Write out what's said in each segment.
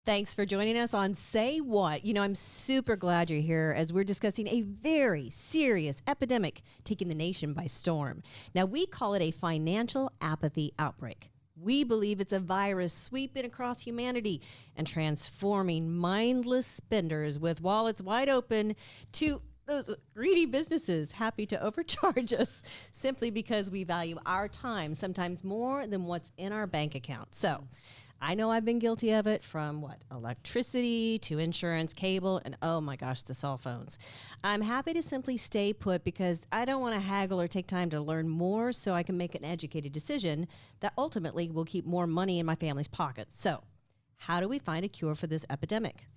Thanks for joining us on Say What. You know, I'm super glad you're here as we're discussing a very serious epidemic taking the nation by storm. Now, we call it a financial apathy outbreak. We believe it's a virus sweeping across humanity and transforming mindless spenders with wallets wide open to those greedy businesses happy to overcharge us simply because we value our time, sometimes more than what's in our bank account. So I know I've been guilty of it, from electricity to insurance, cable, and oh my gosh, the cell phones. I'm happy to simply stay put because I don't want to haggle or take time to learn more so I can make an educated decision that ultimately will keep more money in my family's pockets. So how do we find a cure for this epidemic?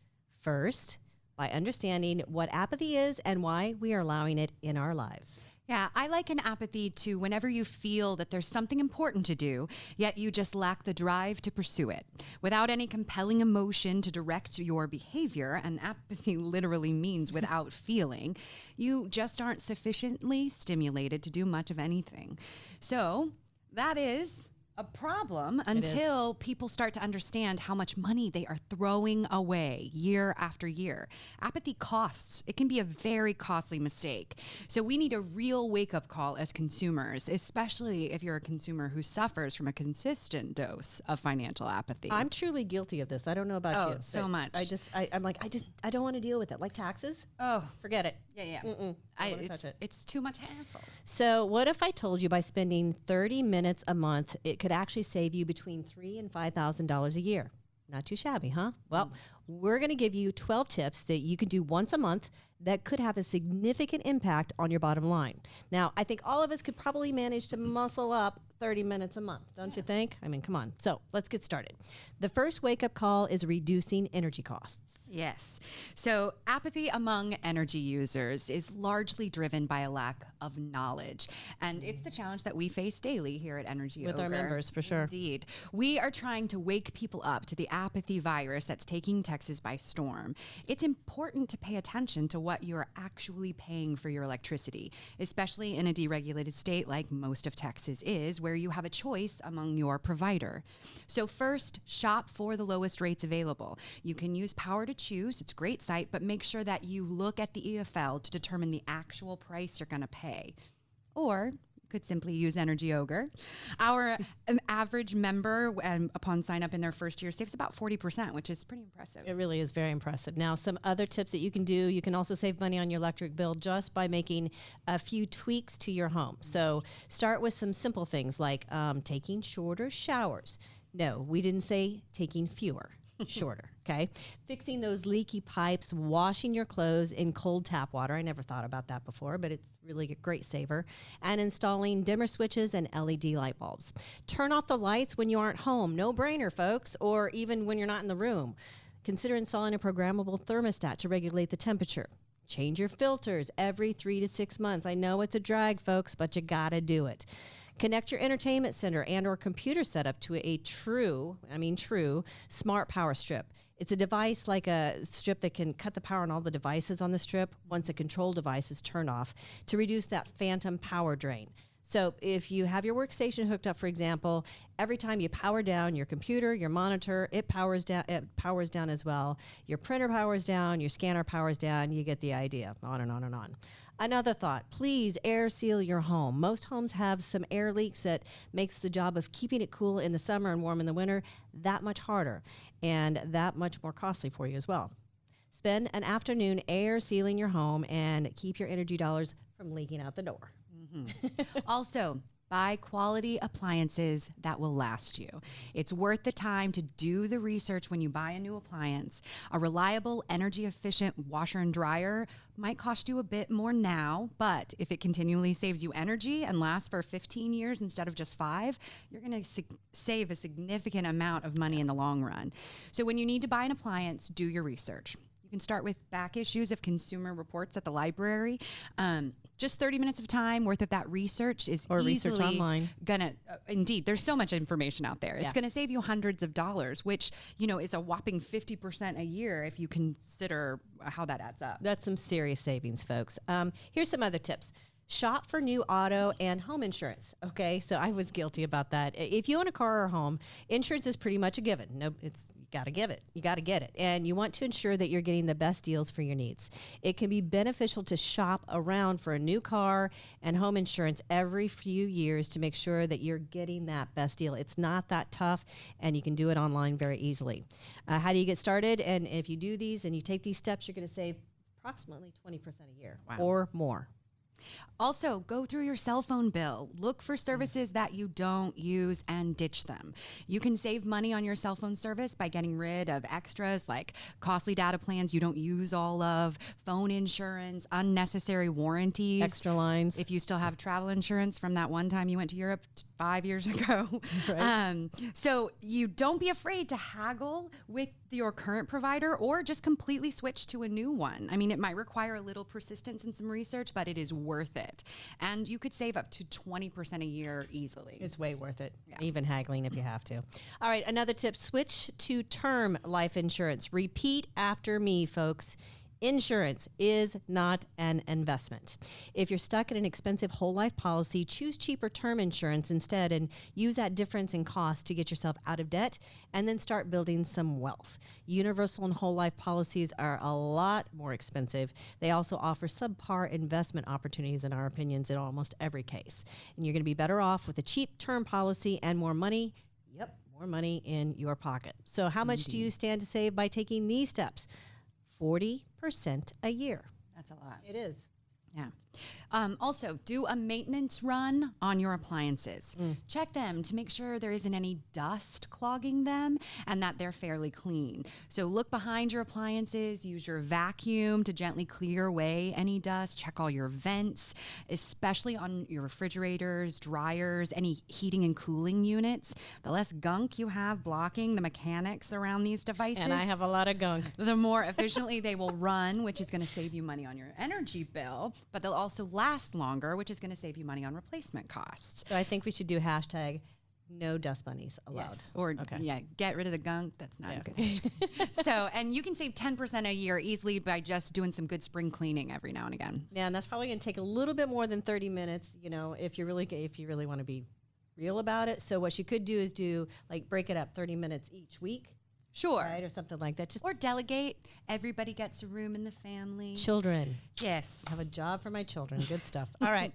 First, by understanding what apathy is and why we are allowing it in our lives. Yeah, I liken apathy to whenever you feel that there's something important to do, yet you just lack the drive to pursue it. Without any compelling emotion to direct your behavior, and apathy literally means without feeling, you just aren't sufficiently stimulated to do much of anything. So that is a problem until people start to understand how much money they are throwing away year after year. Apathy costs. It can be a very costly mistake. So we need a real wake-up call as consumers, especially if you're a consumer who suffers from a consistent dose of financial apathy. I'm truly guilty of this. I don't know about you. So much. I don't want to deal with it. Like taxes? Oh, forget it. Yeah. It's too much hassle. So what if I told you by spending 30 minutes a month, it could actually save you between $3,000 and $5,000 a year? Not too shabby, huh? Well, we're going to give you 12 tips that you can do once a month that could have a significant impact on your bottom line. Now, I think all of us could probably manage to muscle up 30 minutes a month, don't you think? I mean, come on. So let's get started. The first wake-up call is reducing energy costs. Yes. So apathy among energy users is largely driven by a lack of knowledge. And it's the challenge that we face daily here at Energy Ogre. With our members, for sure. Indeed. We are trying to wake people up to the apathy virus that's taking Texas by storm. It's important to pay attention to what you're actually paying for your electricity, especially in a deregulated state like most of Texas is, where you have a choice among your provider. So first, shop for the lowest rates available. You can use Power to Choose. It's a great site, but make sure that you look at the EFL to determine the actual price you're going to pay. Or you could simply use Energy Ogre. Our average member, upon sign up in their first year, saves about 40%, which is pretty impressive. It really is very impressive. Now, some other tips that you can do, you can also save money on your electric bill just by making a few tweaks to your home. So start with some simple things like taking shorter showers. No, we didn't say taking fewer. Shorter, okay? Fixing those leaky pipes, washing your clothes in cold tap water. I never thought about that before, but it's really a great saver. And installing dimmer switches and LED light bulbs. Turn off the lights when you aren't home. No brainer, folks, or even when you're not in the room. Consider installing a programmable thermostat to regulate the temperature. Change your filters every 3 to 6 months. I know it's a drag, folks, but you gotta do it. Connect your entertainment center and or computer setup to a true smart power strip. It's a device like a strip that can cut the power on all the devices on the strip once a control device is turned off to reduce that phantom power drain. So if you have your workstation hooked up, for example, every time you power down your computer, your monitor, it powers down as well. Your printer powers down, your scanner powers down, you get the idea, on and on and on. Another thought, please air seal your home. Most homes have some air leaks that makes the job of keeping it cool in the summer and warm in the winter that much harder and that much more costly for you as well. Spend an afternoon air sealing your home and keep your energy dollars from leaking out the door. Also, buy quality appliances that will last you. It's worth the time to do the research when you buy a new appliance. A reliable, energy-efficient washer and dryer might cost you a bit more now, but if it continually saves you energy and lasts for 15 years instead of just 5, you're going to save a significant amount of money in the long run. So when you need to buy an appliance, do your research. You can start with back issues of Consumer Reports at the library. Just 30 minutes of time worth of that research is research online. Indeed, there's so much information out there. It's going to save you hundreds of dollars, which, is a whopping 50% a year if you consider how that adds up. That's some serious savings, folks. Here's some other tips. Shop for new auto and home insurance. Okay, so I was guilty about that. If you own a car or home, insurance is pretty much a given. No, it's you got to give it. You got to get it, and you want to ensure that you're getting the best deals for your needs. It can be beneficial to shop around for a new car and home insurance every few years to make sure that you're getting that best deal. It's not that tough, and you can do it online very easily. How do you get started? And if you do these and you take these steps, you're going to save approximately 20% a year or more. Also, go through your cell phone bill. Look for services that you don't use and ditch them. You can save money on your cell phone service by getting rid of extras like costly data plans you don't use all of, phone insurance, unnecessary warranties, extra lines. if you still have travel insurance from that one time you went to Europe 5 years ago. Right. So you don't be afraid to haggle with your current provider or just completely switch to a new one. I mean, it might require a little persistence and some research, but it is worth it. And you could save up to 20% a year easily. It's way worth it, even haggling if you have to. All right, another tip, switch to term life insurance. Repeat after me, folks. Insurance is not an investment. If you're stuck in an expensive whole life policy, choose cheaper term insurance instead and use that difference in cost to get yourself out of debt and then start building some wealth. Universal and whole life policies are a lot more expensive. They also offer subpar investment opportunities, in our opinions, in almost every case. And you're going to be better off with a cheap term policy and more money. Yep, more money in your pocket. So how much do you stand to save by taking these steps? 40% a year. That's a lot. It is. Yeah. Also, do a maintenance run on your appliances. Check them to make sure there isn't any dust clogging them and that they're fairly clean. So look behind your appliances, use your vacuum to gently clear away any dust, check all your vents, especially on your refrigerators, dryers, any heating and cooling units. The less gunk you have blocking the mechanics around these devices, And I have a lot of gunk. the more efficiently they will run, which is going to save you money on your energy bill, but they'll also last longer, which is going to save you money on replacement costs. So I think we should do hashtag no dust bunnies allowed. Yes. Or get rid of the gunk. That's not a good idea. So, and you can save 10% a year easily by just doing some good spring cleaning every now and again. Yeah, and that's probably going to take a little bit more than 30 minutes, if you really want to be real about it. So what you could do is break it up 30 minutes each week. Sure. Right, or something like that. Or delegate. Everybody gets a room in the family. Children. Yes. I have a job for my children. Good stuff. All right.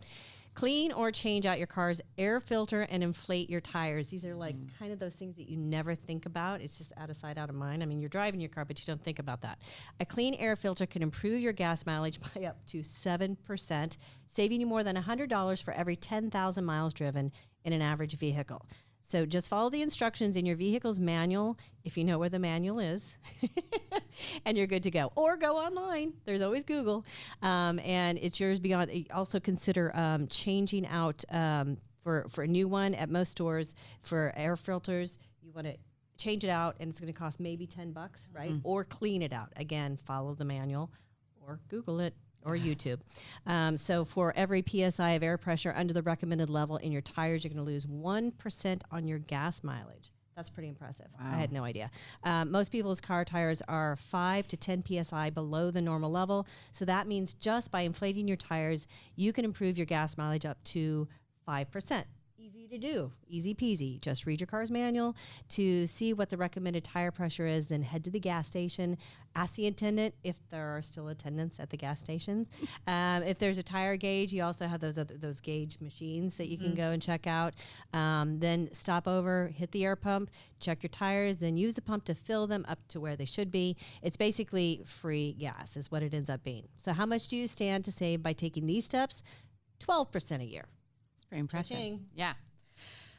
Clean or change out your car's air filter and inflate your tires. These are kind of those things that you never think about. It's just out of sight, out of mind. I mean, you're driving your car, but you don't think about that. A clean air filter can improve your gas mileage by up to 7%, saving you more than $100 for every 10,000 miles driven in an average vehicle. So just follow the instructions in your vehicle's manual, if you know where the manual is, and you're good to go. Or go online. There's always Google. And it's yours beyond. Also consider changing out for a new one at most stores for air filters. You want to change it out, and it's going to cost maybe $10, right? Or clean it out. Again, follow the manual or Google it. Or YouTube. So for every PSI of air pressure under the recommended level in your tires, you're going to lose 1% on your gas mileage. That's pretty impressive. Wow. I had no idea. Most people's car tires are 5 to 10 PSI below the normal level. So that means just by inflating your tires, you can improve your gas mileage up to 5%. Easy to do, easy peasy. Just read your car's manual to see what the recommended tire pressure is, then head to the gas station, ask the attendant if there are still attendants at the gas stations. If there's a tire gauge, you also have those gauge machines that you can go and check out. Then stop over, hit the air pump, check your tires, then use the pump to fill them up to where they should be. It's basically free gas is what it ends up being. So how much do you stand to save by taking these steps? 12% a year. Pretty impressive. Cha-ching. Yeah.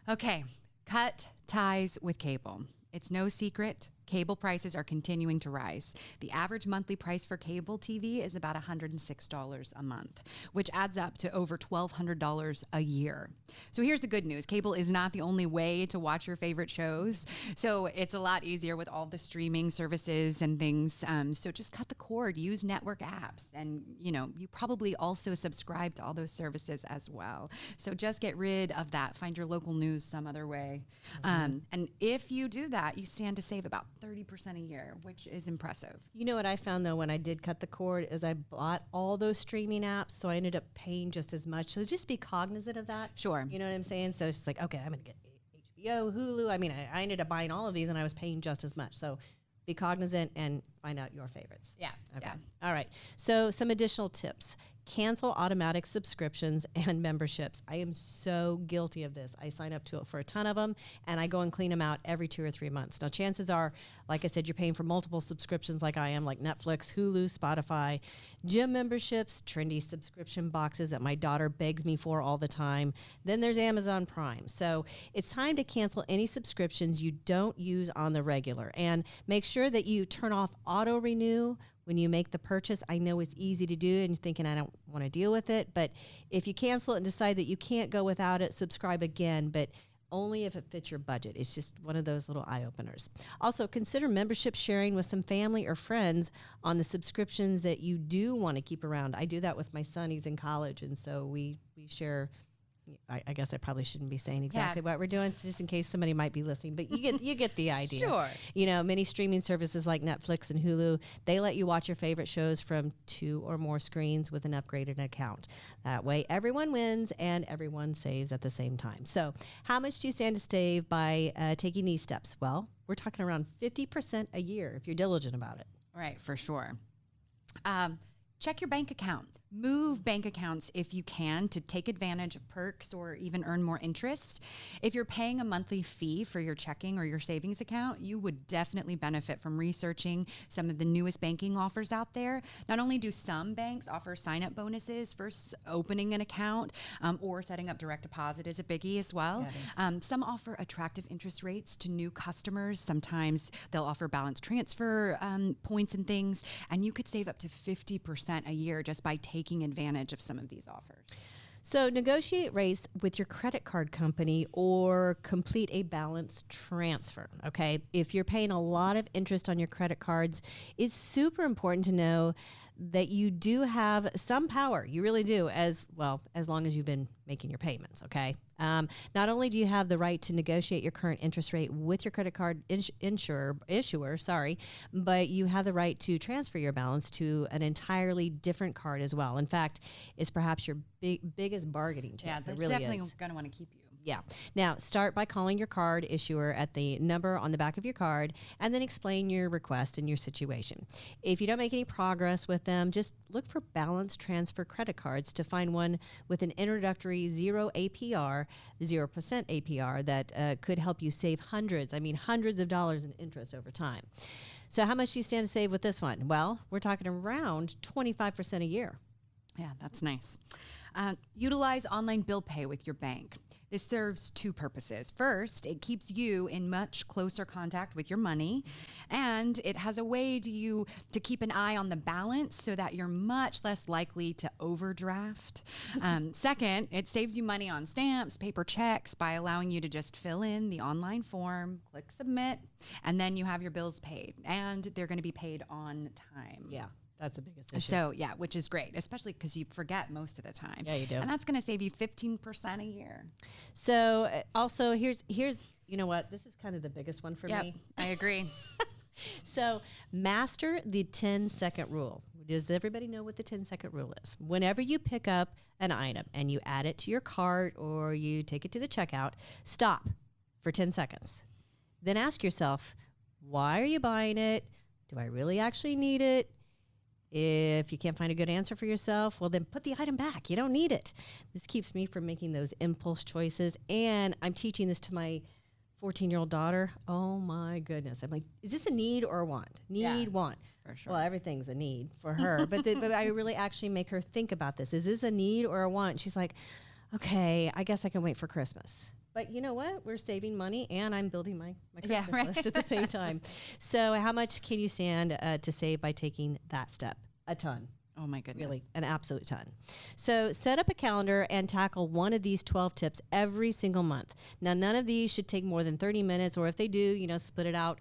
Okay. Cut ties with cable. It's no secret. Cable prices are continuing to rise. The average monthly price for cable TV is about $106 a month, which adds up to over $1,200 a year. So here's the good news. Cable is not the only way to watch your favorite shows. So it's a lot easier with all the streaming services and things. So just cut the cord, use network apps. And, you probably also subscribe to all those services as well. So just get rid of that. Find your local news some other way. And if you do that, you stand to save about 30% a year, which is impressive. You know what I found though when I did cut the cord is I bought all those streaming apps, so I ended up paying just as much. So just be cognizant of that. Sure. You know what I'm saying? So it's like, okay, I'm going to get HBO, Hulu. I mean, I ended up buying all of these and I was paying just as much. So be cognizant and find out your favorites. Yeah. Okay. Yeah. All right. So some additional tips. Cancel automatic subscriptions and memberships. I am so guilty of this. I sign up to it for a ton of them, and I go and clean them out every 2 or 3 months. Now, chances are, like I said, you're paying for multiple subscriptions like I am, like Netflix, Hulu, Spotify, gym memberships, trendy subscription boxes that my daughter begs me for all the time. Then there's Amazon Prime. So it's time to cancel any subscriptions you don't use on the regular, and make sure that you turn off auto renew when you make the purchase. I know it's easy to do and you're thinking, I don't want to deal with it. But if you cancel it and decide that you can't go without it, subscribe again, but only if it fits your budget. It's just one of those little eye openers. Also, consider membership sharing with some family or friends on the subscriptions that you do want to keep around. I do that with my son. He's in college, and so we share. I guess I probably shouldn't be saying exactly what we're doing, so just in case somebody might be listening, but you get the idea. Sure. You know, many streaming services like Netflix and Hulu, they let you watch your favorite shows from 2 or more screens with an upgraded account. That way everyone wins and everyone saves at the same time. So how much do you stand to save by taking these steps? Well, we're talking around 50% a year if you're diligent about it. Right, for sure. Check your bank account. Move bank accounts if you can to take advantage of perks or even earn more interest. If you're paying a monthly fee for your checking or your savings account, you would definitely benefit from researching some of the newest banking offers out there. Not only do some banks offer sign-up bonuses for opening an account or setting up direct deposit is a biggie as well. Some offer attractive interest rates to new customers. Sometimes they'll offer balance transfer points and things, and you could save up to 50% a year just by taking advantage of some of these offers. So negotiate rates with your credit card company or complete a balance transfer, okay? If you're paying a lot of interest on your credit cards, it's super important to know that you do have some power. You really do, as long as you've been making your payments, okay? Not only do you have the right to negotiate your current interest rate with your credit card issuer, but you have the right to transfer your balance to an entirely different card as well. In fact, it's perhaps your biggest bargaining chip. Yeah, that's really definitely is. going to want to keep you. Yeah. Now, start by calling your card issuer at the number on the back of your card and then explain your request and your situation. If you don't make any progress with them, just look for balance transfer credit cards to find one with an introductory 0 APR, 0% APR that could help you save hundreds of dollars in interest over time. So how much do you stand to save with this one? Well, we're talking around 25% a year. Yeah, that's nice. Utilize online bill pay with your bank. This serves 2 purposes. First, it keeps you in much closer contact with your money, and it has a way to keep an eye on the balance so that you're much less likely to overdraft. Second, it saves you money on stamps, paper checks by allowing you to just fill in the online form, click submit, and then you have your bills paid, and they're going to be paid on time. Yeah. That's the biggest issue. So, yeah, which is great, especially because you forget most of the time. Yeah, you do. And that's going to save you 15% a year. So, also, here's you know what? This is kind of the biggest one for me. I agree. So, master the 10-second rule. Does everybody know what the 10-second rule is? Whenever you pick up an item and you add it to your cart or you take it to the checkout, stop for 10 seconds. Then ask yourself, why are you buying it? Do I really actually need it? If you can't find a good answer for yourself, well, then put the item back. You don't need it. This keeps me from making those impulse choices. And I'm teaching this to my 14-year-old daughter. Oh, my goodness. I'm like, is this a need or a want? Want. For sure. Well, everything's a need for her. but I really actually make her think about this. Is this a need or a want? She's like, okay, I guess I can wait for Christmas. But you know what? We're saving money, and I'm building my Christmas list at the same time. So how much can you stand to save by taking that step? A ton. Oh, my goodness. Really, an absolute ton. So set up a calendar and tackle one of these 12 tips every single month. Now, none of these should take more than 30 minutes, or if they do, split it out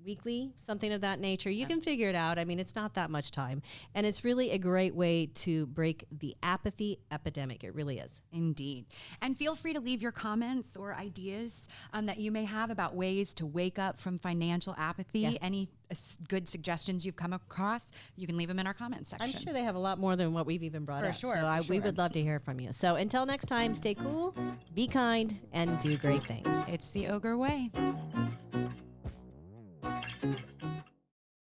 weekly, something of that nature. You can figure it out. I mean, it's not that much time. And it's really a great way to break the apathy epidemic. It really is. Indeed. And feel free to leave your comments or ideas that you may have about ways to wake up from financial apathy. Yeah. Any good suggestions you've come across, you can leave them in our comment section. I'm sure they have a lot more than what we've even brought For up. sure, So for we sure. would love to hear from you. So until next time, stay cool, be kind, and do great things. It's the Ogre way.